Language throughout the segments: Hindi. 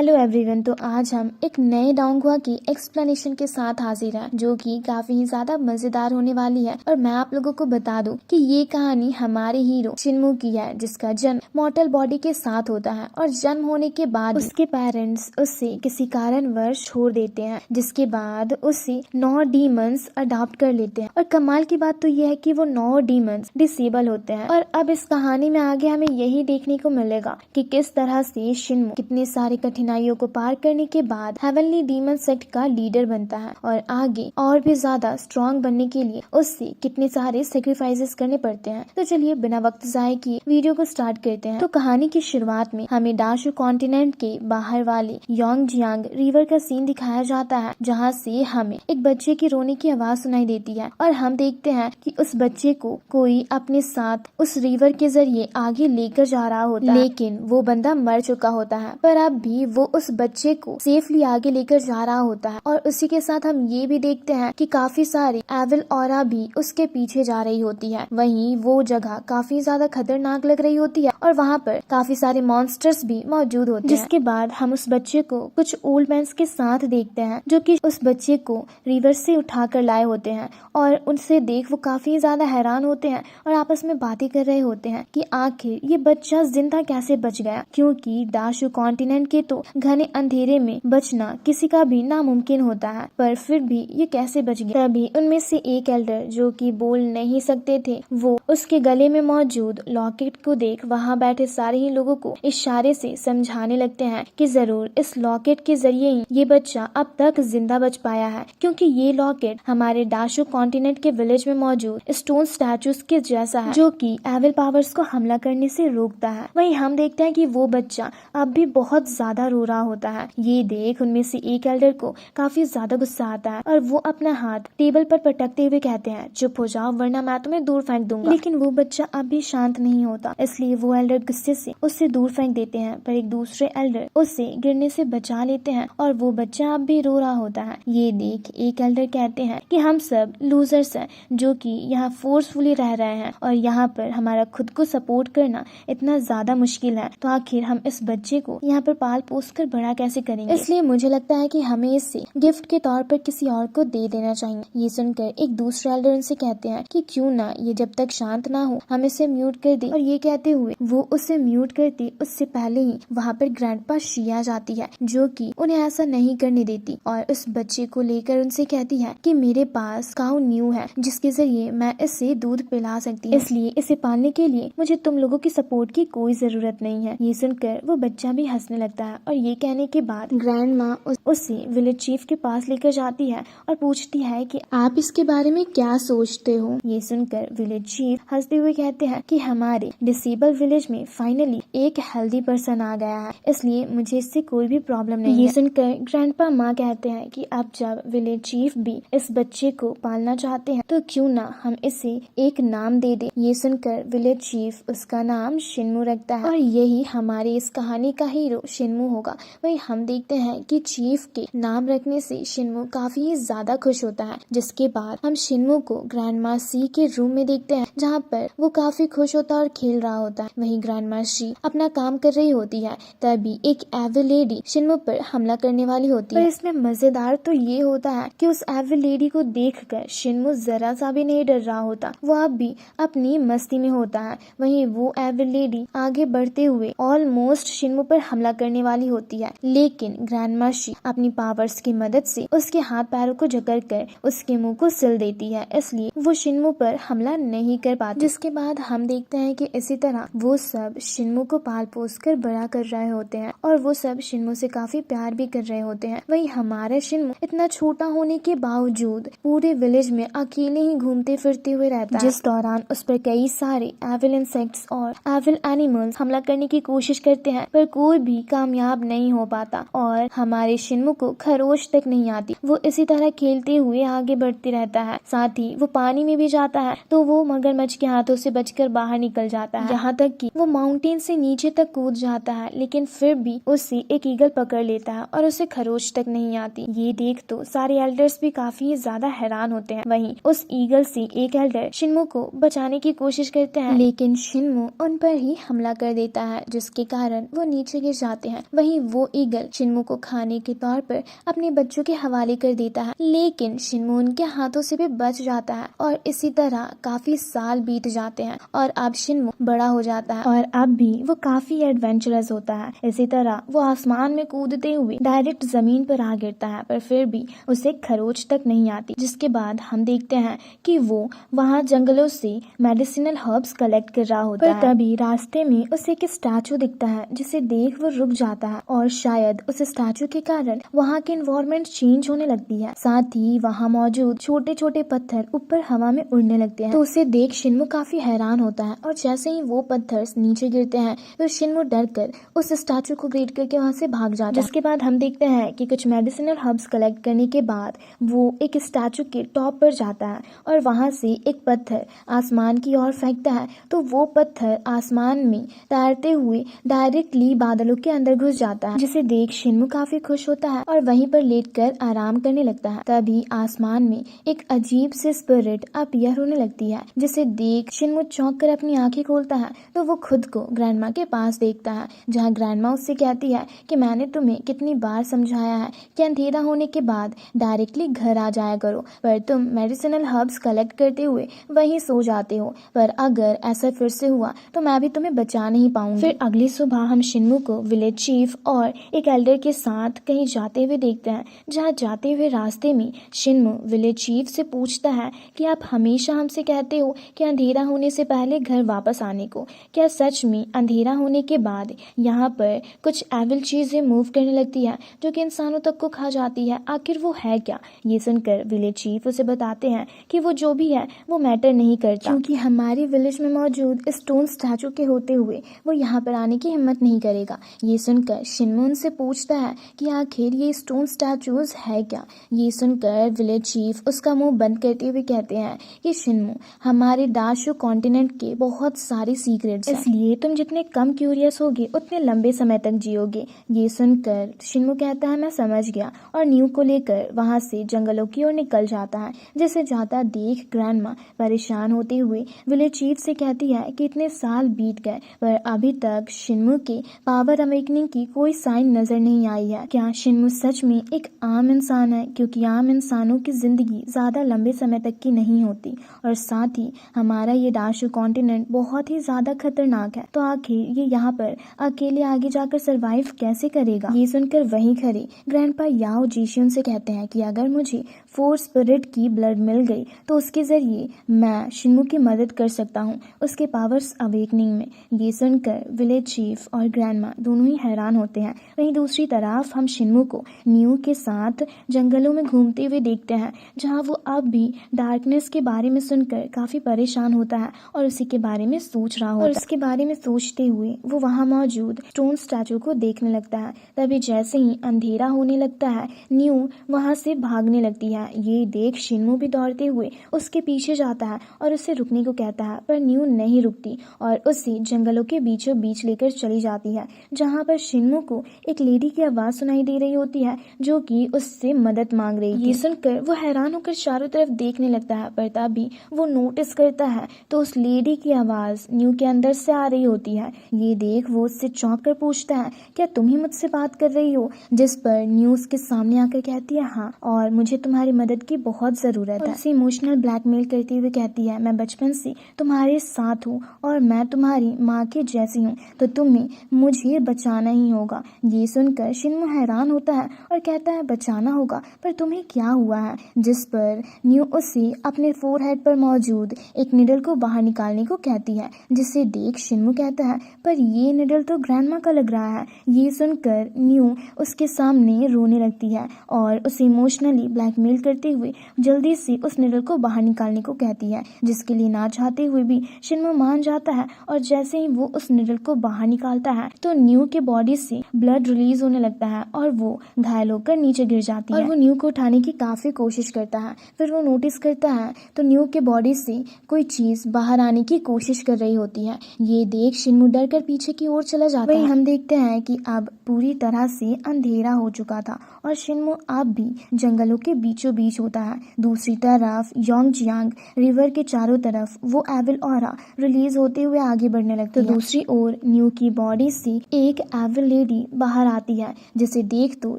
Hello everyone. तो आज हम एक नए डोंगहुआ की एक्सप्लेनेशन के साथ हाजिर हैं, जो कि काफी ही ज्यादा मजेदार होने वाली है। और मैं आप लोगों को बता दूं कि ये कहानी हमारे हीरो शिन्मू की है, जिसका जन्म मॉर्टल बॉडी के साथ होता है और जन्म होने के बाद उसके पेरेंट्स उससे किसी कारणवश छोड़ देते हैं, जिसके बाद उससे 9 डीमंस अडॉप्ट कर लेते हैं। और कमाल की बात तो यह है कि वो 9 डीमंस डिसेबल होते हैं। और अब इस कहानी में आगे हमें यही देखने को मिलेगा कि किस तरह से शिन्मू कितने सारे कठिनाइयों को पार करने के बाद हेवनली डीमन सेक्ट का लीडर बनता है और आगे और भी ज्यादा स्ट्रॉन्ग बनने के लिए उससे कितने सारे सेक्रीफाइसेस करने पड़ते हैं। तो चलिए बिना वक्त जाए किए वीडियो को स्टार्ट करते हैं। तो कहानी की शुरुआत में हमें डाशु कॉन्टिनेंट के बाहर वाले योंगजियांग रिवर का सीन दिखाया जाता है, जहाँ से हमें एक बच्चे की रोने की आवाज सुनाई देती है और हम देखते हैं कि उस बच्चे को कोई अपने साथ उस रिवर के जरिए आगे लेकर जा रहा होता है, लेकिन वो बंदा मर चुका होता है। पर अब भी वो उस बच्चे को सेफली आगे लेकर जा रहा होता है। और उसी के साथ हम ये भी देखते हैं कि काफी सारी एविल ऑरा भी उसके पीछे जा रही होती है। वहीं वो जगह काफी ज्यादा खतरनाक लग रही होती है और वहाँ पर काफी सारे मॉन्स्टर्स भी मौजूद होते हैं। जिसके बाद हम उस बच्चे को कुछ ओल्ड मैन्स के साथ देखते हैं, जो कि उस बच्चे को रिवर से उठा कर लाए होते हैं। और उनसे देख वो काफी ज्यादा हैरान होते हैं और आपस में बातें कर रहे होते हैं कि आखिर ये बच्चा जिंदा कैसे बच गया, क्योंकि डाशु कॉन्टिनेंट के तो घने अंधेरे में बचना किसी का भी नामुमकिन होता है, पर फिर भी ये कैसे बच गया। तभी उनमें से एक एल्डर, जो कि बोल नहीं सकते थे, वो उसके गले में मौजूद लॉकेट को देख वहाँ बैठे सारे ही लोगों को इशारे से समझाने लगते हैं कि जरूर इस लॉकेट के जरिए ही ये बच्चा अब तक जिंदा बच पाया है, क्योंकि ये लॉकेट हमारे डाशु कॉन्टिनेंट के विलेज में मौजूद स्टोन स्टैचूज के जैसा है, जो कि एविल पावर्स को हमला करने से रोकता है। वहीं हम देखते हैं कि वो बच्चा अब भी बहुत ज्यादा रो रहा होता है। ये देख उनमें से एक एल्डर को काफी ज्यादा गुस्सा आता है और वो अपना हाथ टेबल पर पटकते हुए कहते हैं, चुप हो जाओ वरना मैं तुम्हें दूर फेंक दूंगा। लेकिन वो बच्चा अब भी शांत नहीं होता, इसलिए वो एल्डर गुस्से से उससे दूर फेंक देते हैं, पर एक दूसरे एल्डर उससे गिरने से बचा लेते हैं और वो बच्चा अब भी रो रहा होता है। ये देख एक एल्डर कहते हैं कि हम सब लूजर्स हैं, जो कि यहाँ फोर्सफुली रह रहे हैं और यहाँ पर हमारा खुद को सपोर्ट करना इतना ज्यादा मुश्किल है, तो आखिर हम इस बच्चे को यहाँ पर पाल पोस कर बड़ा कैसे करेंगे। इसलिए मुझे लगता है कि हमें इसे गिफ्ट के तौर पर किसी और को दे देना चाहिए। ये सुनकर एक दूसरा एल्डर उनसे कहते हैं कि क्यों ना ये जब तक शांत ना हो हम इसे म्यूट कर दे। और ये कहते हुए वो उसे म्यूट करती उससे पहले ही वहाँ पर ग्रैंडपा शी आ जाती है, जो कि उन्हें ऐसा नहीं करने देती और उस बच्चे को लेकर उनसे कहती है कि मेरे पास काउ न्यू है, जिसके जरिए मैं इसे दूध पिला सकती हूँ, इसलिए इसे पालने के लिए मुझे तुम लोगों की सपोर्ट की कोई जरूरत नहीं है। ये सुनकर वो बच्चा भी हंसने लगता है और ये कहने के बाद ग्रैंड माँ उसे विलेज चीफ के पास लेकर जाती है और पूछती है कि आप इसके बारे में क्या सोचते हो। ये सुनकर विलेज चीफ हंसते हुए कहते हैं कि हमारे डिसेबल विलेज में फाइनली एक हेल्दी पर्सन आ गया है, इसलिए मुझे इससे कोई भी प्रॉब्लम नहीं है। ये सुनकर ग्रैंडपा माँ कहते हैं कि अब जब विलेज चीफ भी इस बच्चे को पालना चाहते हैं, तो क्यों ना हम इसे एक नाम दे दे। ये सुनकर विलेज चीफ उसका नाम शिन्मू रखता है और यही हमारे इस कहानी का हीरो शिन्मू होगा। वहीं हम देखते हैं कि चीफ के नाम रखने से शिन्मू काफी ज्यादा खुश होता है, जिसके बाद हम शिन्मू को ग्रैंडमा सी के रूम में देखते हैं, जहाँ पर वो काफी खुश होता है और खेल रहा होता है। वहीं ग्रैंडमा सी अपना काम कर रही होती है, तभी एक एविल लेडी शिन्मू पर हमला करने वाली होती है। इसमें मजेदार तो ये होता है कि उस एविल लेडी को देखकर शिन्मू जरा सा भी नहीं डर रहा होता, वो अब भी अपनी मस्ती में होता है। वहीं वो एविल लेडी आगे बढ़ते हुए ऑलमोस्ट शिन्मू पर हमला करने वाली होती है, लेकिन ग्रैंडमा शी अपनी पावर्स की मदद से उसके हाथ पैरों को जकड़ कर उसके मुंह को सिल देती है, इसलिए वो शिन्मू पर हमला नहीं कर पाती। जिसके बाद हम देखते हैं कि इसी तरह वो सब शिन्मू को पाल पोस कर बड़ा कर रहे होते हैं और वो सब शिन्मू से काफी प्यार भी कर रहे होते हैं। वहीं हमारा शिन्मू इतना छोटा होने के बावजूद पूरे विलेज में अकेले ही घूमते फिरते हुए रहता है, जिस दौरान उस पर कई सारे एविल इंसेक्ट्स और एविल एनिमल्स हमला करने की कोशिश करते हैं, पर कोई भी कामयाब नहीं हो पाता और हमारे शिन्मू को खरोच तक नहीं आती। वो इसी तरह खेलते हुए आगे बढ़ते रहता है, साथ ही वो पानी में भी जाता है तो वो मगरमच्छ के हाथों से बचकर बाहर निकल जाता है, यहाँ तक कि वो माउंटेन से नीचे तक कूद जाता है, लेकिन फिर भी उससे एक ईगल पकड़ लेता है और उसे खरोच तक नहीं आती। ये देख तो सारे एल्डर्स भी काफी ज्यादा हैरान होते हैं। वहीं उस ईगल से एक एल्डर शिन्मू को बचाने की कोशिश करते हैं, लेकिन शिन्मू उन पर ही हमला कर देता है, जिसके कारण वो नीचे गिर जाते हैं। वहीं वहीं वो ईगल शिन्मू को खाने के तौर पर अपने बच्चों के हवाले कर देता है, लेकिन शिन्मू उनके हाथों से भी बच जाता है और इसी तरह काफी साल बीत जाते हैं और अब शिन्मू बड़ा हो जाता है और अब भी वो काफी एडवेंचरस होता है। इसी तरह वो आसमान में कूदते हुए डायरेक्ट जमीन पर आ गिरता है, पर फिर भी उसे खरोच तक नहीं आती। जिसके बाद हम देखते हैं कि वो वहाँ जंगलों से मेडिसिनल हर्ब्स कलेक्ट कर रहा होता है। तभी रास्ते में उसे एक स्टैचू दिखता है, जिसे देख वो रुक जाता है और शायद उस स्टैचू के कारण वहाँ की एनवायरनमेंट चेंज होने लगती है। साथ ही वहाँ मौजूद छोटे छोटे पत्थर ऊपर हवा में उड़ने लगते हैं, तो उसे देख शिन्मू काफी हैरान होता है और जैसे ही वो पत्थर नीचे गिरते हैं तो शिन्मू डर कर उस स्टैचू को ग्रेट करके वहाँ से भाग जाता है। जिसके बाद हम देखते हैं कि कुछ मेडिसिनल हर्ब्स कलेक्ट करने के बाद वो एक स्टैचू के टॉप पर जाता है और वहाँ से एक पत्थर आसमान की ओर फेंकता है, तो वो पत्थर आसमान में तैरते हुए डायरेक्टली बादलों के अंदर घुस जाता है, जिसे देख शिन्मू काफी खुश होता है और वहीं पर लेटकर आराम करने लगता है। तभी आसमान में एक अजीब सी स्पिरिट अपीयर होने लगती है, जिसे देख शिन्मू चौंक कर अपनी आंखें खोलता है तो वो खुद को ग्रैंडमा के पास देखता है, जहाँ ग्रैंडमा उससे कहती है कि मैंने तुम्हें कितनी बार समझाया है कि अंधेरा होने के बाद डायरेक्टली घर आ जाया करो, पर तुम मेडिसिनल हर्ब्स कलेक्ट करते हुए वहीं सो जाते हो। पर अगर ऐसा फिर से हुआ तो मैं भी तुम्हें बचा नहीं पाऊंगी। फिर अगली सुबह हम शिन्मू को विलेज चीफ और एक एल्डर के साथ कहीं जाते हुए देखते हैं, जहाँ जाते हुए रास्ते में शिन्मू विलेज चीफ से पूछता है कि आप हमेशा हमसे कहते हो कि अंधेरा होने से पहले घर वापस आने को, क्या सच में अंधेरा होने के बाद यहाँ पर कुछ एविल चीजें मूव करने लगती है जो कि इंसानों तक को खा जाती है? आखिर वो है क्या? ये सुनकर विलेज चीफ उसे बताते हैं कि वो जो भी है वो मैटर नहीं करता, क्योंकि हमारे विलेज में मौजूद स्टोन स्टैचू के होते हुए वो यहाँ पर आने की हिम्मत नहीं करेगा। ये सुनकर शिन्मू उनसे पूछता है कि आखिर ये स्टोन स्टैचूज है क्या? ये सुनकर विलेज चीफ उसका मुंह बंद करते हुए कहते हैं कि शिन्मू, हमारे दाशु कॉन्टिनेंट के बहुत सारे सीक्रेट्स हैं, इसलिए तुम जितने कम क्यूरियस होगे उतने लंबे समय तक जियोगे। ये सुनकर शिन्मू कहता है मैं समझ गया और न्यू को लेकर वहाँ से जंगलों की ओर निकल जाता है। जिसे जाता देख ग्रैंडमा परेशान होते हुए विलेज चीफ से कहती है कि इतने साल बीत गए पर अभी तक शिन्मू के पावर अवेकनिंग की कोई साइन नजर नहीं आई है। क्या शिन्मू सच में एक आम इंसान है? क्योंकि आम इंसानों की जिंदगी ज्यादा लंबे समय तक की नहीं होती और साथ ही हमारा ये दाशु कॉन्टिनेंट बहुत ही ज्यादा खतरनाक है, तो आखिर ये यहाँ पर अकेले आगे जाकर सरवाइव कैसे करेगा? ये सुनकर वहीं खड़े ग्रैंडपा याओ जीशियन से कहते हैं कि अगर मुझे 4 स्पिरिट की ब्लड मिल गई तो उसके जरिए मैं शिन्मू की मदद कर सकता हूँ उसके पावर्स अवेकनिंग में। ये सुनकर विलेज चीफ और ग्रैंडमा दोनों ही हैरान होते हैं। वहीं दूसरी तरफ हम शिन्मू को न्यू के साथ जंगलों में घूमते हुए देखते हैं, जहाँ वो अब भी डार्कनेस के बारे में सुनकर काफी परेशान होता है और उसी के बारे में सोच रहा होता है। और उसके बारे में सोचते हुए वो वहाँ मौजूद स्टोन स्टैचू को देखने लगता है। तभी जैसे ही अंधेरा होने लगता है न्यू वहाँ से भागने लगती है। ये देख शिन्मू भी दौड़ते हुए उसके पीछे जाता है और उसे रुकने को कहता है, पर न्यू नहीं रुकती और उसे जंगलों के बीचों बीच लेकर चली जाती है, जहाँ पर शिन्मू को एक लेडी की आवाज सुनाई दे रही होती है जो कि उससे मदद मांग रही थी। ये सुनकर वो हैरान होकर चारों तरफ देखने लगता है, पर तभी वो नोटिस करता है तो उस लेडी की आवाज न्यू के अंदर से आ रही होती है। ये देख वो उससे चौंक कर पूछता है, क्या तुम ही मुझसे बात कर रही हो? जिस पर न्यू उसके सामने आकर कहती है हाँ, और मुझे तुम्हारी मदद की बहुत जरूरत है। उसे इमोशनल ब्लैकमेल करते हुए कहती है, मैं बचपन से तुम्हारे साथ हूँ और मैं तुम्हारी माँ के जैसी हूँ, तो तुम्हें मुझे बचाना ही होगा। ये सुनकर शिन्मू हैरान होता है और कहता है बचाना होगा, पर तुम्हें क्या हुआ है? जिस पर न्यू उसे अपने फोरहेड पर मौजूद एक निडल को बाहर निकालने को कहती है, जिसे देख शिन्मू कहता है, पर ये निडल तो ग्रैंडमा का लग रहा है। ये सुनकर न्यू उसके सामने रोने लगती है और उसे इमोशनली ब्लैकमेल करते हुए जल्दी से उस निडल को बाहर निकालने को कहती है, जिसके लिए ना चाहते हुए भी शिन्मू मान जाता है। और जैसे ही वो उस निडल को बाहर निकालता है तो न्यू के बॉडी से ब्लड रिलीज होने लगता है और वो घायल होकर नीचे गिर जाती है और वो न्यू को उठाने की काफी कोशिश करता है। फिर वो नोटिस करता है तो न्यू के बॉडी से कोई चीज बाहर आने की कोशिश कर रही होती है। ये देख शिन्मू डर कर पीछे की ओर चला जाता है। हम देखते हैं कि अब पूरी तरह से अंधेरा हो चुका था और शिन्मू अब भी जंगलों के बीचों बीच होता है। दूसरी तरफ योंगजियांग रिवर के चारों तरफ वो एविल ऑरा रिलीज होते हुए आगे बढ़ने लगती है। दूसरी ओर न्यू की बॉडी से एक एविल लेडी बाहर आती है, जिसे देख तो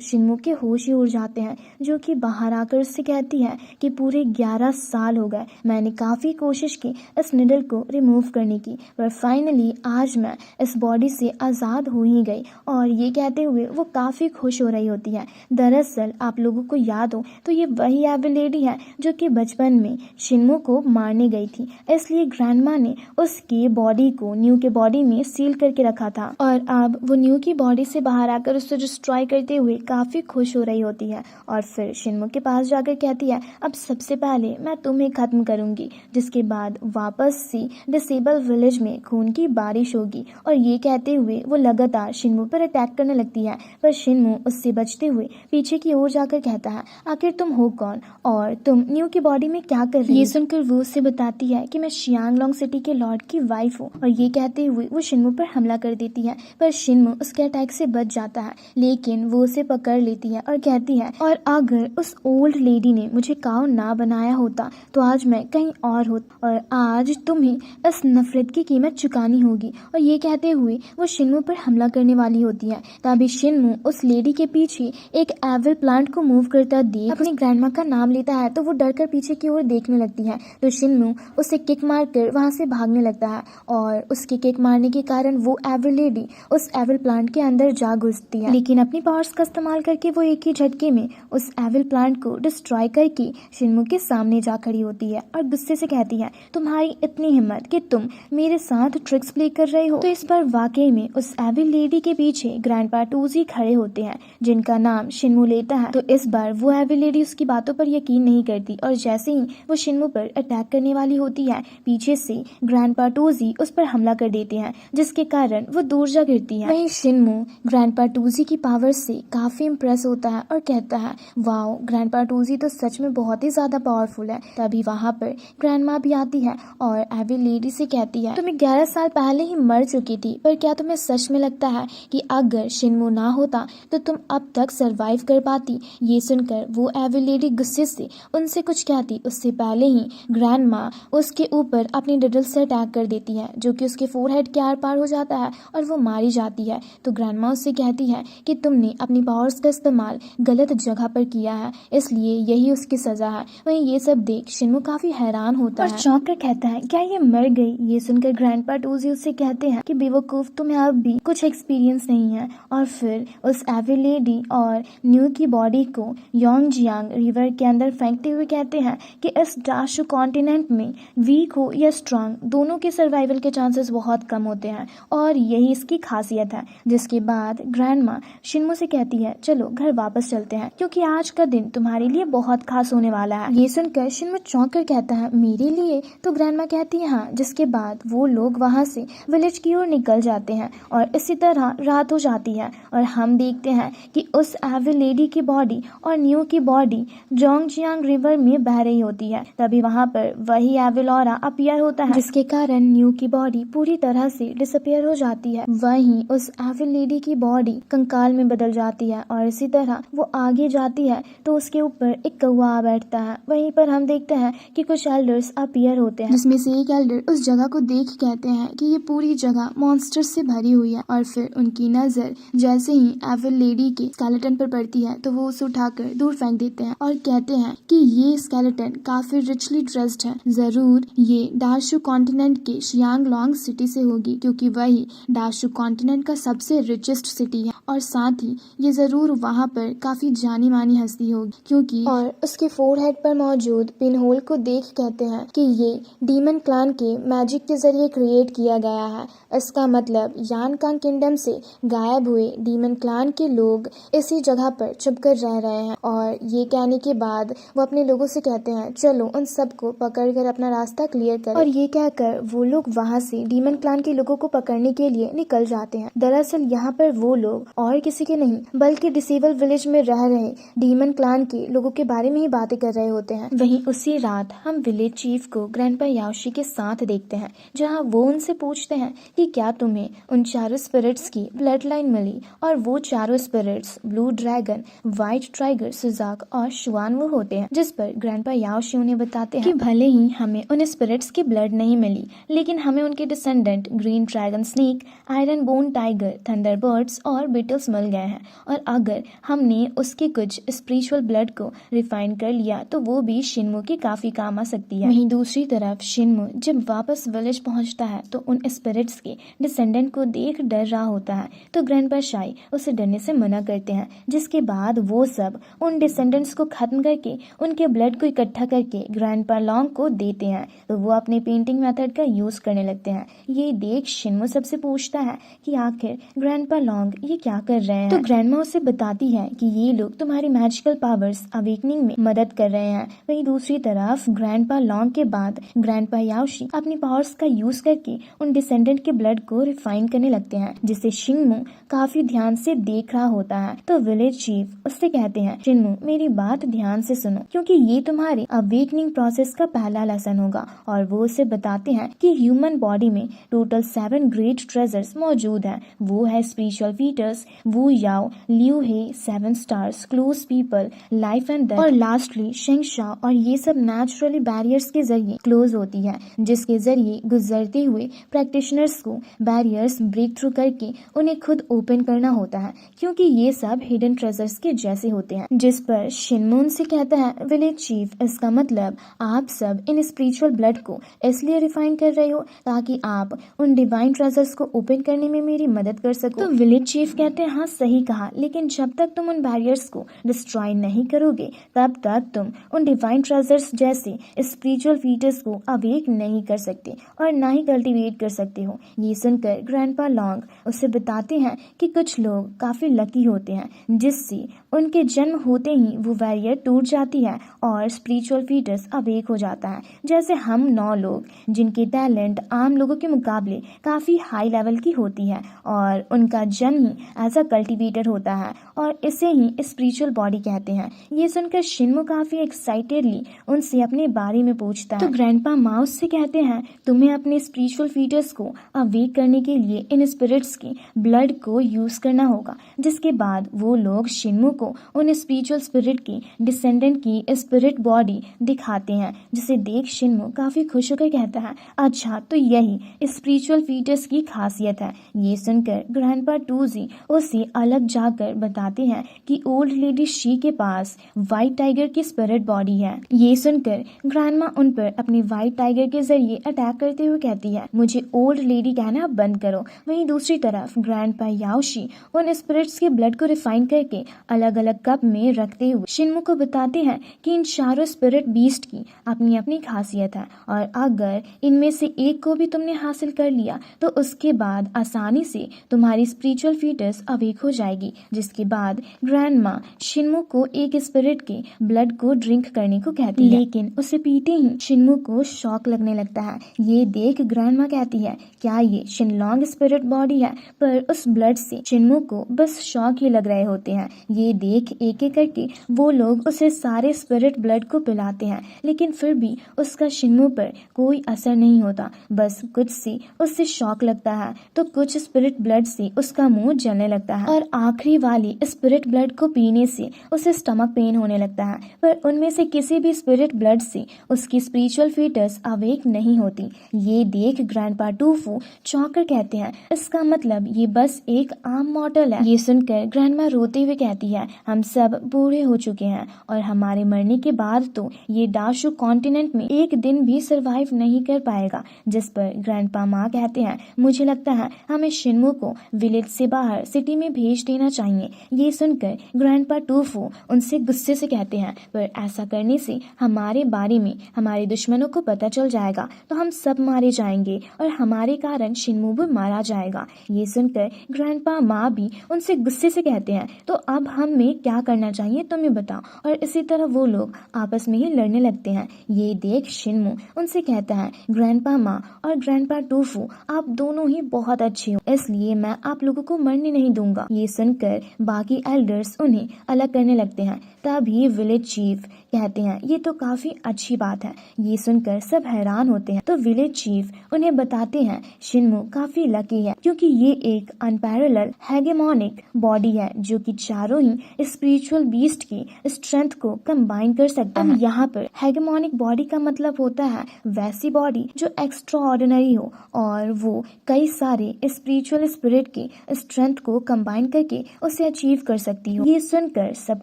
शिनमू के होश ही उड़ जाते हैं, जो कि बाहर आकर उससे कहती है कि पूरे 11 साल हो गए, मैंने काफ़ी कोशिश की इस निडल को रिमूव करने की, पर फाइनली आज मैं इस बॉडी से आज़ाद हो ही गई। और ये कहते हुए वो काफ़ी खुश हो रही होती है। दरअसल आप लोगों को याद हो तो ये वही एविल लेडी है जो कि बचपन में शिनमू को मारने गई थी, इसलिए ग्रैंडमा ने उसके बॉडी को न्यू के बॉडी में सील करके रखा था। और अब वो न्यू की बॉडी से बाहर आकर उससे डिस्ट्रॉय करते हुए काफ़ी खुश हो रही होती है। और फिर शिनमू के पास जाकर कहती है, अब सबसे पहले मैं तुम्हें ख़त्म करूंगी, जिसके बाद वापस से डिसेबल विलेज में खून की बारिश होगी। और ये कहते हुए वो लगातार शिनमू पर अटैक करने लगती है, पर शिनमू उससे बचते हुए पीछे की ओर जाकर कहता है, आखिर तुम हो कौन और तुम न्यू की बॉडी में क्या कर रही हो? ये सुनकर वो उससे बताती है कि मैं शियांगलोंग सिटी के लॉर्ड की वाइफ हूँ। और ये कहते हुए वो शिनमू पर हमला कर देती है, पर शिनमू उसके अटैक से बच जाता है, लेकिन वो उसे पकड़ लेती है और कहती है, और अगर उस ओल्ड लेडी ने मुझे काऊ ना बनाया होता तो आज मैं कहीं और होता, और आज तुम्हें इस नफरत की कीमत चुकानी होगी। और ये कहते हुए वो शिनमू पर हमला करने वाली होती है, तभी शिनमू उस लेडी के पीछे एक एविल प्लांट को मूव करता देख अपनी ग्रैंडमा का नाम लेता है, तो वो डरकर पीछे की ओर देखने लगती है। तो शिनमू उसे किक मारकर वहां से भागने लगता है, और उसके किक मारने के कारण वो एविल लेडी उस एविल प्लांट के अंदर जा घुसती है, लेकिन अपनी पावर्स का इस्तेमाल करके वो एक ही झटके में उस एविल प्लांट को डिस्ट्रॉय करके शिनमू के सामने जा खड़ी होती है और गुस्से से कहती है, तुम्हारी इतनी हिम्मत कि तुम मेरे साथ ट्रिक्स प्ले कर रहे हो। तो इस बार वाकई में उस एविल लेडी के पीछे ग्रैंडपा टूजी खड़े होते हैं, जिनका नाम शिनमू लेता है। तो इस बार वो एविल लेडी उसकी बातों पर यकीन नहीं करती, और जैसे ही वो शिनमू पर अटैक करने वाली होती है, पीछे से ग्रैंडपा टूजी उस पर हमला कर देते हैं, जिसके कारण वो दूर जा गिरती है। वहीं शिनमू ग्रैंडपा टूजी की पावर से काफी इम्प्रेस होता है और कहता है, वाओ, ग्रैंडपा टूजी तो सच में बहुत ही ज्यादा पावरफुल है। तभी वहाँ पर ग्रैंडमा भी आती है और एविल लेडी से कहती है, तुम्हें 11 साल पहले ही मर चुकी थी, पर क्या तुम्हें सच में लगता है कि अगर शिनमू ना होता तो तुम अब तक सरवाइव कर पाती? ये सुनकर वो एविल लेडी गुस्से से उनसे कुछ कहती उससे पहले ही ग्रैंडमा उसके ऊपर अपनी डडल से अटैक कर देती है, जो कि उसके फोरहेड के आर पार हो जाता है और वो मारी जाती है। तो ग्रैंडमा उससे कहती है कि तुमने अपनी पावर्स का इस्तेमाल गलत जगह पर किया है, इसलिए यही उसकी सजा है। वहीं ये सब देख शिनमू काफी हैरान होता है और चौंक कर कहता है, क्या ये मर गई? ये सुनकर ग्रैंडपा टूजी उससे कहते हैं कि बेवकूफ, तुम्हें अब भी कुछ एक्सपीरियंस नहीं है। और फिर उस एविल लेडी और न्यू की बॉडी को योंगजियांग रिवर के अंदर फेंकते हुए कहते हैं कि इस डाशु कॉन्टिनेंट में वीक हो या स्ट्रांग, दोनों के सर्वाइवल के चांसेस बहुत कम होते हैं, और यही इसकी खासियत है। जिसके बाद ग्रैंडमा शिनमू से कहती है, चलो घर वापस चलते हैं, क्योंकि आज का दिन तुम्हारे लिए बहुत खास होने वाला है। ये सुनकर शिनमू चौंक कर कहता है, मेरे लिए? तो ग्रैंडमा कहती है हाँ। जिसके बाद वो लोग वहाँ से विलेज की ओर निकल जाते हैं, और इसी तरह रात हो जाती है, और हम देखते हैं कि उस एविल लेडी की बॉडी और न्यू की बॉडी जोंगजियांग रिवर में बह रही होती है। तभी वहाँ पर वही एविल ऑरा अपीयर होता है, जिसके कारण न्यू की बॉडी पूरी तरह से डिसअपीयर हो जाती है। वहीं उस एविल लेडी की बॉडी कंकाल में बदल जाती है, और इसी तरह वो आगे जाती है तो उसके ऊपर एक कौवा आ बैठता है। वहीं पर हम देखते हैं कि कुछ एल्डर्स अपीयर होते हैं, जिसमें से एक एल्डर उस जगह को देख कहते हैं कि ये पूरी जगह मॉन्स्टर्स से भरी हुई है। और फिर उनकी नजर जैसे ही एविल लेडी के स्केलेटन पर पड़ती है तो वो उसे उठाकर दूर फेंक देते हैं और कहते हैं कि ये स्केलेटन काफी रिचली ड्रेस्ड है, जरूर ये डाशु कॉन्टिनेंट के शियांगलोंग सिटी से होगी, क्योंकि वही डाशु कॉन्टिनेंट का सबसे रिचेस्ट सिटी है, और साथ ही ये जरूर वहाँ पर काफी जानी मानी हस्ती होगी, क्योंकि और उसके फोरहेड पर मौजूद पिन होल को देख कहते हैं कि ये डीमन क्लान के मैजिक के जरिए क्रिएट किया गया है। इसका मतलब यानकांग किंगडम से गायब हुए डीमन क्लान के लोग इसी जगह पर छुपकर रह रहे हैं। और ये कहने के बाद वो अपने लोगों से कहते हैं, चलो उन सबको पकड़कर अपना रास्ता क्लियर करें। और ये कहकर वो लोग वहाँ से डीमन क्लान के लोगों को पकड़ने के लिए निकल जाते हैं। दरअसल यहाँ पर वो लोग और किसी के नहीं बल्कि डिसेबल विलेज में रह रहे डीमन क्लान के लोगों के बारे में ही बातें कर रहे होते हैं। वहीं उसी रात हम विलेज चीफ को ग्रैंडपा याओशी के साथ देखते हैं, जहाँ वो उनसे पूछते हैं कि क्या तुम्हें उन चारों स्पिरिट्स की ब्लड लाइन मिली। और वो चारों spirits blue dragon, white tiger, Suzaku और शुआनवू होते हैं। जिस पर ग्रैंडपा याओशी उन्हें बताते हैं कि भले ही हमें उन स्पिरिट्स की ब्लड नहीं मिली, लेकिन हमें उनके descendant green dragon snake, iron bone tiger, thunder Thunderbirds और बीटल्स मिल गए हैं, और अगर हमने उसके कुछ स्पिरिचुअल ब्लड को रिफाइन कर लिया तो वो भी शिन्मो के काफी काम आ सकती है। वहीं दूसरी तरफ शिन्मो जब वापस विलेज पहुंचता है तो उन स्पिरिट्स के डिसेंडेंट को देख डर रहा होता है, तो ग्रैंडपा शाई उसे डरने से मना करते हैं, जिसके बाद वो सब उन डिसेंडेंट्स को खत्म करके उनके ब्लड को इकट्ठा करके ग्रैंडपा लॉन्ग को देते हैं, तो वो अपने पेंटिंग मेथड का यूज करने लगते हैं। ये देख शिन्मो सबसे पूछता है कि आखिर ग्रैंडपा लॉन्ग ये क्या कर रहे हैं, तो ग्रैंडमा उसे बताती है कि ये लोग तुम्हारी मैजिकल पावर्स अवेकनिंग में मदद कर रहे हैं। वहीं दूसरी तरफ ग्रैंडपा लॉन्ग के बाद ग्रैंडपा याओशी अपनी पावर्स का यूज करके उन डिसेंडेंट के ब्लड को रिफाइन करने लगते हैं, जिसे शिन्मो काफी ध्यान से देख रहा होता है। तो विलेज चीफ उससे कहते हैं, शिन्मो मेरी बात ध्यान से सुनो, क्योंकि ये तुम्हारे अवेकनिंग प्रोसेस का पहला लेसन होगा। और वो उसे बताते हैं कि ह्यूमन बॉडी में टोटल 7 ग्रेट ट्रेजर्स मौजूद हैं। वो है spiritual fetters, Wu Yao, Liu He, 7 stars, close people, life and death, और लास्टली शेंगशा। और ये सब नेचुरली बैरियर्स के जरिए क्लोज होती है, जिसके जरिए गुजरते हुए प्रैक्टिशनर्स को बैरियर्स ब्रेक थ्रू करके उन्हें खुद ओपन करना होता है, क्योंकि ये सब हिडन ट्रेजर्स के जैसे होते हैं। जिस पर शिन्मो से कहता है, विलेज चीफ इसका मतलब आप सब इन स्पिरिचुअल ब्लड को इसलिए रिफाइन कर रहे हो ताकि आप उन डिवाइन ट्रेजर्स को ओपन करने में मेरी मदद कर सको। तो विलेज चीफ कहते हैं, हाँ सही कहा, लेकिन जब तक तुम उन बैरियर्स को डिस्ट्रॉय नहीं करोगे तब तक तुम उन डिवाइन ट्रेजर्स जैसे स्पिरिचुअल फीटर्स को अवेक नहीं कर सकते और ना ही कल्टीवेट कर सकते हो। ये सुनकर ग्रैंडपा लॉन्ग उसे बताते हैं कि कुछ लोग काफी लकी होते हैं, जिससे उनके जन्म होते ही वो बैरियर टूट जाती है और स्पिरिचुअल फीटर्स अवेक हो जाता है। जैसे हम 9 लोग जिनके टैलेंट आम लोगों के मुकाबले काफी हाई लेवल की होती है और उनका जन्म ही एज अ कल्टीवेटर होता है, और इसे ही स्पिरिचुअल बॉडी कहते हैं। ये सुनकर शिन्मो काफी एक्साइटेडली उनसे अपने बारे में पूछता है। तो ग्रैंडपा माउस से कहते हैं, तुम्हें अपने स्पिरिचुअल फीटर्स को अवेक करने के लिए इन स्पिरिट्स के ब्लड को यूज करना होगा। जिसके बाद वो लोग शिन्मो को उन स्पिरिचुअल स्पिरिट की डिसेंडेंट की स्पिरिट बॉडी दिखाते हैं, जिसे देख शिन्मो काफी खुश होकर कहता है, अच्छा तो यही स्पिरिचुअल फीटर्स की खासियत है। ये सुनकर ग्रैंडपा टूजी उसे अलग जाकर बताते हैं कि ओल्ड लेडी शी के पास व्हाइट टाइगर की स्पिरिट बॉडी है। ये सुनकर ग्रैंडमा उन पर अपने व्हाइट टाइगर के जरिए अटैक करते हुए कहती है, मुझे ओल्ड लेडी कहना बंद करो। वहीं दूसरी तरफ ग्रैंडपा याओशी उन स्पिरिट्स के ब्लड को रिफाइन करके अलग अलग कप में रखते हुए शिन्मो को बताते हैं कि इन चारों स्पिरिट बीस्ट की अपनी अपनी खासियत है, और अगर इनमें से एक को भी तुमने हासिल कर लिया तो उसके बाद आसानी से तुम्हारी स्पिरिचुअल फीटर्स अवेक हो जाएगी। जिसके बाद ग्रैंडमा शिन्मो को एक स्पिरिट के ब्लड को ड्रिंक करने को कहती है, लेकिन उसे पीते ही शिन्मो को शॉक लगने लगता है। ये देख ग्रैंडमा कहती है, क्या ये शिनलॉन्ग स्पिरिट बॉडी है? पर उस ब्लड से शिन्मो को बस शॉक ही लग रहे होते हैं। ये देख एक एक करके वो लोग उसे सारे स्पिरिट ब्लड को पिलाते हैं, लेकिन फिर भी उसका शिन्मो पर कोई असर नहीं होता। बस कुछ से उससे शॉक लगता है तो कुछ स्पिरिट ब्लड से उसका मुंह जलने लगता है, और आखिरी वाली स्पिरिट ब्लड को पीने से उसे स्टमक पेन होने लगता है। पर उनमें से किसी भी स्पिरिट ब्लड से उसकी स्पिरिचुअल फीटर्स अवेक नहीं होती। ये देख ग्रैंडपा टूफू चौंक कर कहते हैं, इसका मतलब ये बस एक आम मॉडल है। ये सुनकर ग्रैंडमा रोते हुए कहती है, हम सब बूढ़े हो चुके हैं और हमारे मरने के बाद तो ये डाशु कॉन्टिनेंट में एक दिन भी सरवाइव नहीं कर पाएगा। जिस पर ग्रैंडपा माँ कहते हैं, मुझे लगता है हमें शिन्मो को विलेज से बाहर सिटी में भेज देना चाहिए। ये सुनकर ग्रैंडपा टूफू उनसे गुस्से से कहते हैं, पर ऐसा करने से हमारे बारे में हमारे दुश्मनों को पता चल जाएगा तो हम सब मारे जाएंगे और हमारे कारण शिन्मो भी मारा जाएगा। ये सुनकर ग्रैंडपा माँ भी उनसे गुस्से से कहते हैं, तो अब हमें क्या करना चाहिए तुम्हें बताओ। और इसी तरह वो लोग आपस में ही लड़ने लगते हैं। ये देख शिन्मो उनसे कहता है, ग्रैंडपा माँ और ग्रैंडपा टूफू आप दोनों ही बहुत अच्छे हो, इसलिए मैं आप लोगों को मरने नहीं दूंगा। ये सुनकर बाकी एल्डर्स उन्हें अलग करने लगते हैं। तभी विलेज चीफ कहते हैं, ये तो काफी अच्छी बात है। ये सुनकर सब हैरान होते हैं। तो विलेज चीफ उन्हें बताते हैं, शिन्मो काफी लकी है क्योंकि ये एक अनपैरेलल हेगेमोनिक बॉडी है जो कि चारों ही स्पिरिचुअल बीस्ट की स्ट्रेंथ को कंबाइन कर सकता है। यहाँ पर हेगेमोनिक बॉडी का मतलब होता है वैसी बॉडी जो एक्स्ट्रा ऑर्डिनरी हो और वो कई सारे स्पिरिचुअल स्पिरिट के स्ट्रेंथ को कंबाइन करके उसे अचीव कर सकती हो। ये सुनकर सब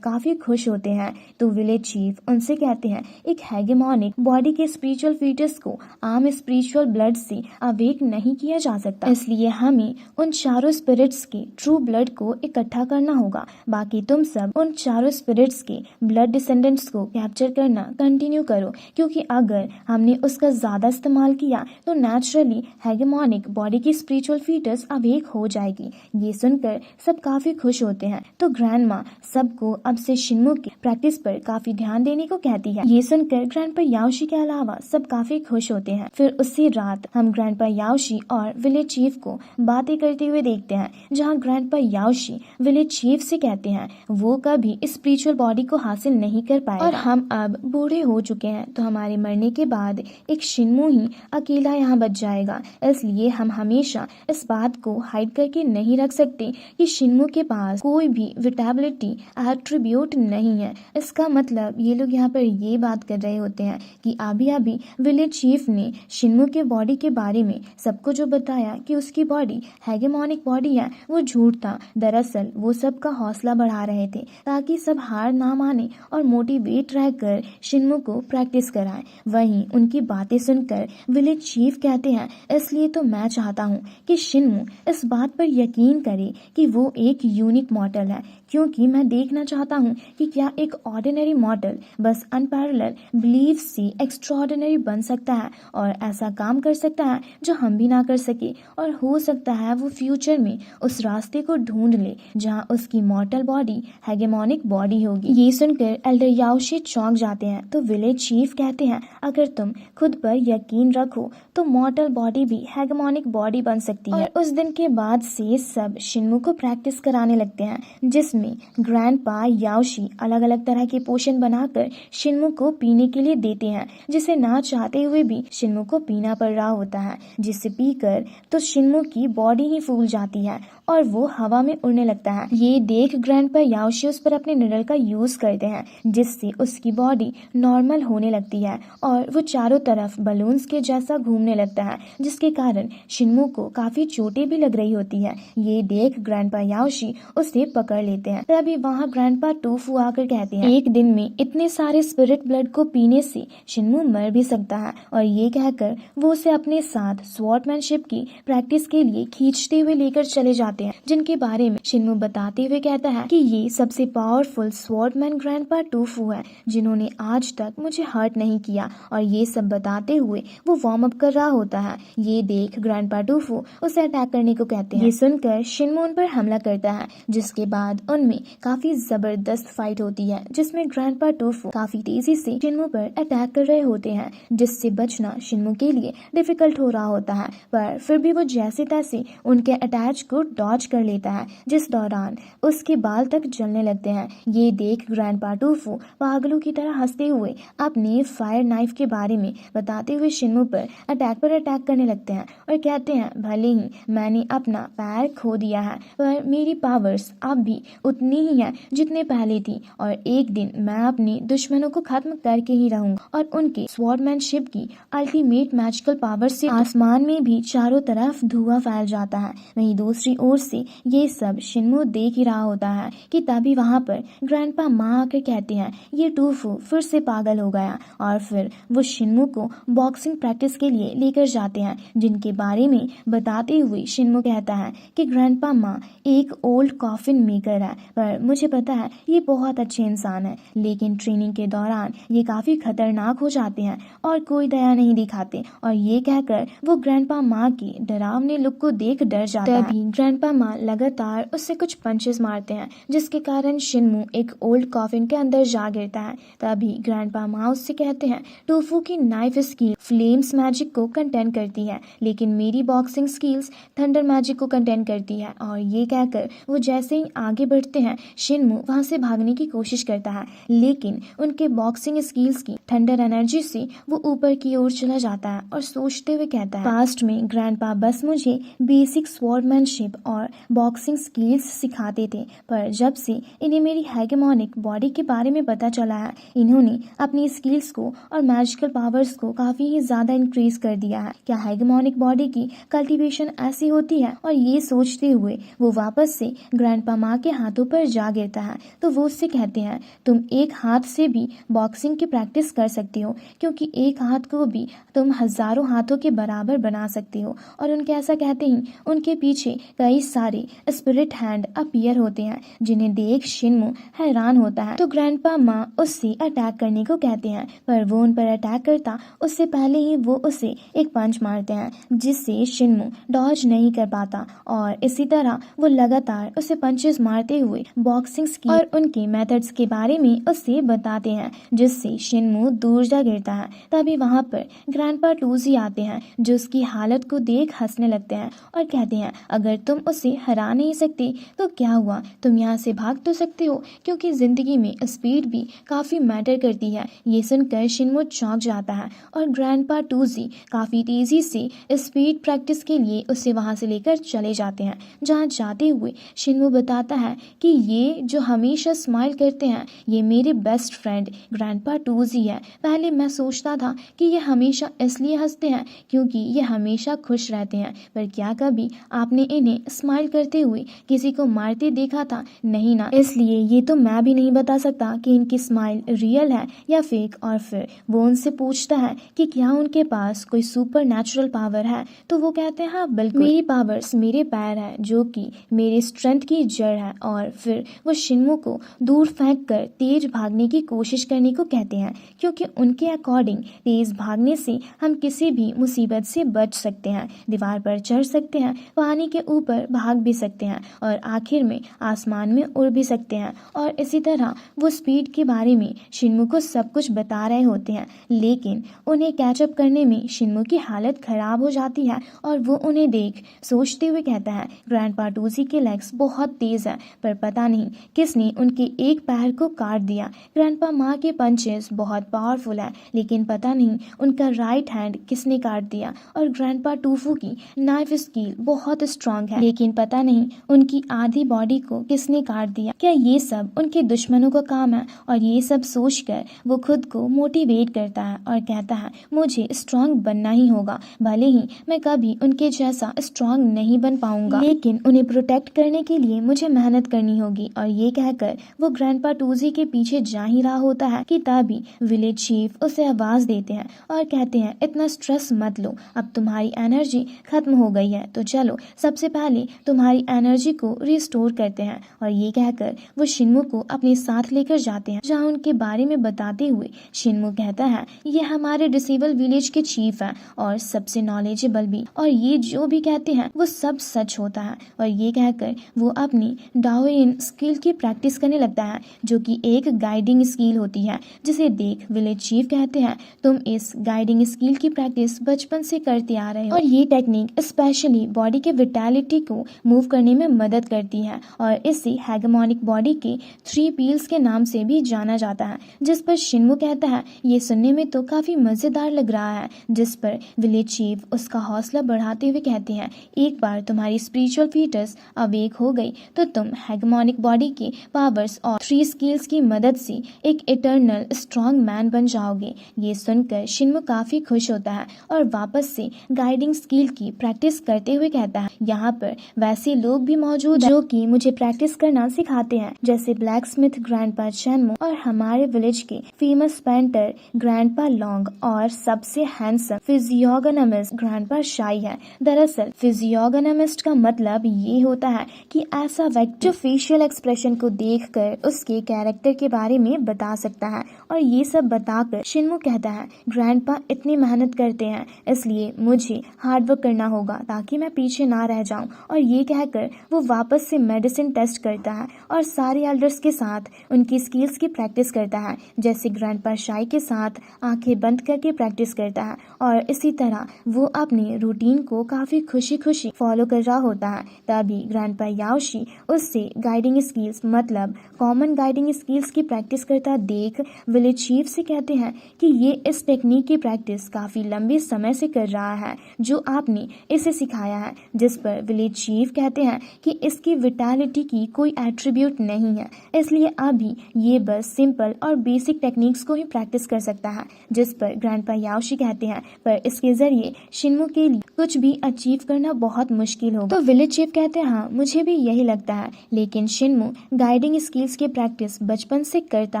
काफी खुश होते हैं। तो विलेज चीफ उनसे कहते हैं एक हेगेमोनिक बॉडी के स्पिरिचुअल फीटस को आम स्पिरिचुअल ब्लड से अवेक नहीं किया जा सकता, इसलिए हमें उन चारों स्पिरिट्स के ट्रू ब्लड को इकट्ठा करना होगा। बाकी तुम सब उन चारों स्पिरिट्स के ब्लड डिसेंडेंट्स को कैप्चर करना कंटिन्यू करो, क्योंकि अगर हमने उसका ज्यादा इस्तेमाल किया तो नेचुरली हेगेमोनिक बॉडी की स्पिरिचुअल फीटस अवेक हो जाएगी। ये सुनकर सब काफी खुश होते हैं। तो ग्रैंडमा सबको अब से शिन्मू की प्रैक्टिस पर काफी ध्यान देने को कहती है। ये सुनकर ग्रैंडपा याओशी के अलावा सब काफी खुश होते हैं। फिर उसी रात हम ग्रैंडपा याओशी और विलेज चीफ को बातें करते हुए देखते हैं, जहाँ ग्रैंडपा याओशी विलेज चीफ से कहते हैं वो कभी स्पिरिचुअल बॉडी को हासिल नहीं कर पाए और हम अब बूढ़े हो चुके हैं, तो हमारे मरने के बाद एक शिन्मू ही अकेला यहाँ बच जाएगा। इसलिए हम हमेशा इस बात को हाइड करके नहीं रख सकते कि शिन्मू के पास कोई भी विटेबिलिटी एट्रीब्यूट नहीं है। इसका मतलब ये लोग यहाँ पर ये बात कर रहे होते हैं कि अभी अभी विलेज चीफ ने शिन्मू के बॉडी के बारे में सबको जो बताया कि उसकी बॉडी हेगेमोनिक बॉडी है, वो झूठ था। दरअसल वो सबका हौसला बढ़ा रहे थे ताकि सब हार ना माने और मोटिवेट रहकर शिन्मू को प्रैक्टिस कराएं। वहीं उनकी बातें सुनकर विलेज चीफ कहते हैं इसलिए तो मैं चाहता हूँ कि शिन्मू इस बात पर यकीन करे कि वो एक यूनिक मॉर्टल है, क्योंकि मैं देखना चाहता हूँ कि क्या एक ऑर्डिनरी मॉर्टल बस अनपैरेलल बिलीफ से एक्स्ट्राऑर्डिनरी बन सकता है और ऐसा काम कर सकता है जो हम भी ना कर सके, और हो सकता है वो फ्यूचर में उस रास्ते को ढूंढ ले जहाँ उसकी मॉर्टल बॉडी हेगेमोनिक बॉडी होगी। ये सुनकर एल्डर याओशी चौंक जाते हैं। तो विलेज चीफ कहते हैं अगर तुम खुद पर यकीन रखो तो मॉर्टल बॉडी भी हेगेमोनिक बॉडी बन सकती है। और उस दिन के बाद से सब शिन्मू को प्रैक्टिस कराने लगते हैं, जिसमें ग्रैंडपा याओशी अलग अलग तरह के पोशन बनाकर शिन्मू को पीने के लिए देते हैं, जिसे ना चाहते हुए भी शिन्मू को पीना पड़ रहा होता है, जिसे पीकर तो शिन्मू की बॉडी ही फूल जाती है और वो हवा में उड़ने लगता है। ये देख ग्रैंडपा याओशी उस पर अपने निडल का यूज करते हैं, जिससे उसकी बॉडी नॉर्मल होने लगती है और वो चारों तरफ बलून्स के जैसा घूमने लगता है, जिसके कारण शिन्मू को काफी चोटें भी लग रही होती है। ये देख ग्रैंडपा याओशी उसे पकड़ लेते हैं। तभी वहाँ ग्रैंडपा टोफू आकर कहते हैं एक दिन में इतने सारे स्पिरिट ब्लड को पीने से शिन्मू मर भी सकता है, और ये कहकर वो उसे अपने साथ स्वॉर्डमैनशिप की प्रैक्टिस के लिए खींचते हुए लेकर चले जाते हैं, जिनके बारे में शिन्मू बताते हुए कहता है कि ये सबसे पावरफुल स्वॉर्डमैन ग्रैंडपा टोफू है जिन्होंने आज तक मुझे हर्ट नहीं किया, और ये सब बताते हुए वो वार्म अप कर रहा होता है। ये देख ग्रैंडपा टोफू उसे अटैक करने को कहते हैं। ये सुनकर शिन्मू उन पर हमला करता है, जिसके बाद उनमें काफी जबरदस्त फाइट होती है, जिसमें ग्रैंडपा टोफू काफी तेजी से शिन्मू पर अटैक कर रहे होते हैं, जिससे बचना शिन्मू के लिए डिफिकल्ट हो रहा होता है, पर फिर भी वो जैसे तैसे उनके अटैच को डॉज कर लेता है, जिस दौरान उसके बाल तक जलने लगते हैं। ये देख ग्रैंडपा टोफू पागलों की तरह हंसते हुए अपने फायर नाइफ के बारे में बताते हुए शिन्मू पर अटैक करने लगते हैं और कहते हैं भले ही मैंने अपना पैर खो दिया है, पर मेरी पावर्स अब भी उतनी ही है जितने पहले थी, और एक दिन मैं अपने दुश्मनों को खत्म करके ही रहूंगा। और उनके स्वॉर्डमैनशिप की अल्टीमेट मैजिकल पावर से आसमान में भी चारों तरफ धुआं फैल जाता है। वहीं दूसरी ओर से ये सब शिन्मू देख ही रहा होता है कि तभी वहाँ पर ग्रैंडपा माँ आकर कहते हैं ये टोफू फिर से पागल हो गया, और फिर वो शिन्मू को बॉक्सिंग प्रैक्टिस के लिए लेकर जाते हैं, जिनके बारे में बताते हुए शिन्मू कहता है कि ग्रैंडपा माँ एक ओल्ड कॉफिन मेकर है, पर मुझे पता है ये बहुत अच्छे इंसान है, लेकिन ट्रेनिंग के दौरान ये काफी खतरनाक हो जाते हैं और कोई दया नहीं दिखाते। और ये कहकर वो ग्रैंडपा माँ की डरावने लुक को देख डर जाता है। तभी ग्रैंडपा माँ लगातार उससे कुछ पंचेस मारते हैं, जिसके कारण शिन्मू एक ओल्ड कॉफिन के अंदर जा गिरता है। तभी ग्रैंडपा माँ उससे कहते हैं टोफू की नाइफ स्किल फ्लेम्स मैजिक को कंटेन करती है, लेकिन मेरी बॉक्सिंग स्किल्स थंडर मैजिक को कंटेन करती है। और ये कहकर वो जैसे ही आगे बढ़ते उठते हैं, शिनमू वहां से भागने की कोशिश करता है, लेकिन उनके बॉक्सिंग स्किल्स की थंडर एनर्जी से वो ऊपर की ओर चला जाता है और सोचते हुए कहता है, पास्ट में ग्रैंडपा बस मुझे बेसिक स्वॉर्डमैनशिप और बॉक्सिंग स्किल्स सिखाते थे, पर जब से इन्हें मेरी हेगेमोनिक बॉडी के बारे में पता चला है, इन्होंने अपनी स्किल्स को और मैजिकल पावर्स को काफी ही ज्यादा इंक्रीज कर दिया है। क्या हेगेमोनिक बॉडी की कल्टीवेशन ऐसी होती है? और ये सोचते हुए वो वापस से ग्रैंडपा माँ के हाथों पर जा गिरता है। तो वो उससे कहते हैं, तुम एक हाथ से भी बॉक्सिंग की प्रैक्टिस कर सकती हो, क्योंकि एक हाथ को भी तुम हजारों हाथों के बराबर बना सकती हो। और उनके ऐसा कहते ही उनके पीछे कई सारे स्पिरिट हैंड अपीयर होते हैं, जिन्हें देख शिनमू हैरान होता है। तो ग्रैंडपा माँ उससे अटैक करने को कहते हैं, पर वो उन पर अटैक करता उससे पहले ही वो उसे एक पंच मारते हैं, जिससे शिनमू डॉज नहीं कर पाता और इसी तरह वो लगातार उसे पंचेस मारते हुए बॉक्सिंग स्किल और उनके मेथड्स के बारे में उससे बताते हैं, जिससे शिनमू दूर जा गिरता है। तभी वहाँ पर ग्रैंडपा टूजी आते हैं, जो उसकी हालत को देख हंसने लगते हैं और कहते हैं, अगर तुम उसे हरा नहीं सकते तो क्या हुआ, तुम यहाँ से भाग तो सकते हो, क्योंकि जिंदगी में स्पीड भी काफी मैटर करती है। ये सुनकर शिनमू चौंक जाता है और ग्रैंडपा टूजी काफी तेजी से स्पीड प्रैक्टिस के लिए उसे वहां से लेकर चले जाते हैं। जहाँ जाते हुए शिनमू बताता है कि ये जो हमेशा स्माइल करते हैं, ये मेरे बेस्ट फ्रेंड ग्रैंडपा टूजी है। पहले मैं सोचता था कि ये हमेशा इसलिए हंसते हैं क्योंकि ये हमेशा खुश रहते हैं, पर क्या कभी आपने इन्हें स्माइल करते हुए किसी को मारते देखा था? नहीं ना, इसलिए ये तो मैं भी नहीं बता सकता कि इनकी स्माइल रियल है या फेक। और फिर वो उनसे पूछता है कि क्या उनके पास कोई सुपर नेचुरल पावर है? तो वो कहते हैं, हाँ बिल्कुल, मेरी पावर्स मेरे पैर है, जो कि मेरी स्ट्रेंथ की जड़ है। और फिर वो शिनमू को दूर फेंक कर तेज भागने की कोशिश करने को कहते हैं, क्योंकि उनके अकॉर्डिंग तेज भागने से हम किसी भी मुसीबत से बच सकते हैं, दीवार पर चढ़ सकते हैं, पानी के ऊपर भाग भी सकते हैं और आखिर में आसमान में उड़ भी सकते हैं। और इसी तरह वो स्पीड के बारे में शिनमू को सब कुछ बता रहे होते हैं, लेकिन उन्हें कैचअप करने में शिनमू की हालत खराब हो जाती है और वो उन्हें देख सोचते हुए कहता है, ग्रैंडपा टूजी के लेग्स बहुत तेज है, पर पता नहीं किसने उनके एक पैर को काट दिया। ग्रैंडपा माँ के पंचेस बहुत पावरफुल है, लेकिन पता नहीं उनका राइट हैंड किसने काट दिया। और ग्रैंडपा टूफू की नाइफ स्किल बहुत स्ट्रांग है, लेकिन पता नहीं उनकी आधी बॉडी को किसने काट दिया। क्या ये सब उनके दुश्मनों का काम है? और ये सब सोचकर वो खुद को मोटिवेट करता है और कहता है, मुझे स्ट्रांग बनना ही होगा, भले ही मैं कभी उनके जैसा स्ट्रांग नहीं बन पाऊंगा, लेकिन उन्हें प्रोटेक्ट करने के लिए मुझे मेहनत करनी होगी। और ये कहकर वो ग्रैंडपा टूजी के पीछे जा ही रहा होता है कि तभी विलेज चीफ उसे आवाज देते हैं और कहते हैं, इतना स्ट्रेस मत लो, अब तुम्हारी एनर्जी खत्म हो गई है, तो चलो सबसे पहले तुम्हारी एनर्जी को रिस्टोर करते हैं। और ये कहकर वो शिनमू को अपने साथ लेकर जाते हैं, जहाँ उनके बारे में बताते हुए शिनमू कहता है, ये हमारे डिसेबल विलेज के चीफ हैं और सबसे नॉलेजेबल भी, और ये जो भी कहते हैं वो सब सच होता है। और ये कहकर वो अपनी डाओइन स्किल की प्रैक्टिस करने लगता है, जो कि एक गाइडिंग स्किल होती है, जिसे देख विलेज चीफ कहते हैं, तुम इस गाइडिंग स्किल की प्रैक्टिस बचपन से करते आ रहे हो और ये टेक्निक स्पेशली बॉडी के विटैलिटी को मूव करने में मदद करती है और इसे हेगेमोनिक बॉडी के 3 पील्स के नाम से भी जाना जाता है। जिस पर शिनमू कहता है, ये सुनने में तो काफी मजेदार लग रहा है। जिस पर विलेज चीफ उसका हौसला बढ़ाते हुए कहते हैं, एक बार तुम्हारी स्पिरिचुअल फीटस अवेक हो गई तो तुम हेगेमोनिक बॉडी के पावर्स और 3 स्किल्स की मदद से एक इटर्नल स्ट्रॉन्ग मैन बन जाओगे। ये सुनकर शिनमू काफी खुश होता है और वापस से गाइडिंग स्किल की प्रैक्टिस करते हुए कहता है, यहाँ पर वैसे लोग भी मौजूद हैं जो कि मुझे प्रैक्टिस करना सिखाते हैं, जैसे ब्लैक स्मिथ ग्रैंडपा चैनमू और हमारे विलेज के फेमस पेंटर ग्रैंडपा लॉन्ग और सबसे हैंडसम फिजियोगनमिस्ट ग्रैंडपा शाई है। दरअसल फिजियोगनमिस्ट का मतलब ये होता है कि ऐसा व्यक्ति जो फेशियल एक्सप्रेशन को देखकर उसके कैरेक्टर के बारे में बता सकता है। और ये सब बताकर शिनमू कहता है, ग्रैंडपा इतनी मेहनत करते हैं, इसलिए मुझे हार्ड वर्क करना होगा ताकि मैं पीछे ना रह जाऊं। और ये कहकर वो वापस से मेडिसिन टेस्ट करता है और सारे एल्डर्स के साथ उनकी स्किल्स की प्रैक्टिस करता है, जैसे ग्रैंडपा शाई के साथ आंखें बंद करके प्रैक्टिस करता है। और इसी तरह वो अपने रूटीन को काफी खुशी खुशी फॉलो कर रहा होता है। तभी ग्रैंडपा याओशी उससे से गाइडिंग स्किल्स मतलब कॉमन गाइडिंग स्किल्स की प्रैक्टिस करता देख विलेज चीफ से कहते हैं कि ये इस टेक्निक की प्रैक्टिस काफ़ी लंबे समय से कर रहा है जो आपने इसे सिखाया है, जिस पर विलेज चीफ कहते हैं कि इसकी विटैलिटी की कोई एट्रीब्यूट नहीं है, इसलिए अभी ये बस सिंपल और बेसिक टेक्निक्स को ही प्रैक्टिस कर सकता है। जिस पर ग्रैंडपा याओशी कहते हैं पर इसके जरिए शिन्मू के लिए कुछ भी अचीव करना बहुत मुश्किल होगा। तो विलेज चीफ कहते हैं हाँ मुझे भी यही लगता है, लेकिन शिन्मू गाइडिंग स्किल्स की प्रैक्टिस बचपन से करता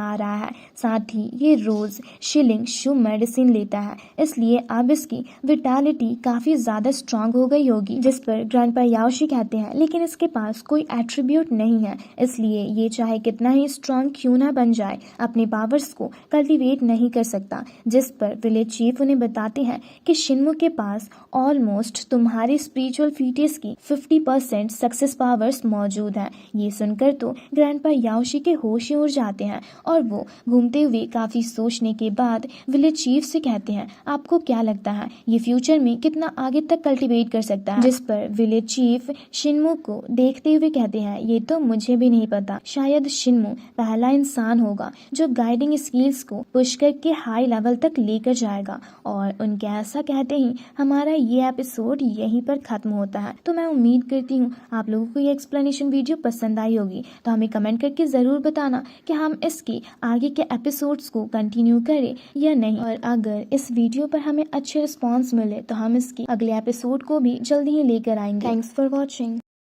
आ रहा है, साथ ही ये रोज शिलिंग शू मेडिसिन लेता है, इसलिए अब इसकी विटैलिटी काफी ज्यादा स्ट्रांग हो गई होगी। जिस पर ग्रैंडपा याओशी कहते हैं लेकिन इसके पास कोई एट्रीब्यूट नहीं है, इसलिए ये चाहे कितना ही स्ट्रांग क्यों ना बन जाए अपने पावर्स को कल्टीवेट नहीं कर सकता। जिस पर विलेज चीफ उन्हें बताते हैं कि शिन्मू के पास ऑलमोस्ट तुम्हारी स्पिरिचुअल फीटनेस की 50% सक्सेस पावर्स मौजूद हैं। ये सुनकर तो ग्रैंडपा याओशी के होश ही उड़ जाते हैं और वो घूमते हुए काफी सोचने के बाद विलेज चीफ से कहते हैं आपको क्या लगता है ये फ्यूचर में कितना आगे तक कल्टीवेट कर सकता है। जिस पर विलेज चीफ शिन्मू को देखते हुए कहते हैं ये तो मुझे भी नहीं पता, शायद शिन्मू पहला इंसान होगा जो गाइडिंग स्किल्स को पुश करके हाई लेवल तक लेकर जाएगा। और उनके ऐसा कहते ही हमारा ये एपिसोड यहीं पर खत्म होता है। तो मैं उम्मीद करती हूँ आप लोगों को ये एक्सप्लेनेशन वीडियो पसंद आई होगी, तो हमें कमेंट करके जरूर बताना कि हम इसके आगे के एपिसोड्स को कंटिन्यू करें या नहीं, और अगर इस वीडियो पर हमें अच्छे रिस्पॉन्स मिले तो हम इसके अगले एपिसोड को भी जल्दी ही लेकर आएंगे। Thanks for watching.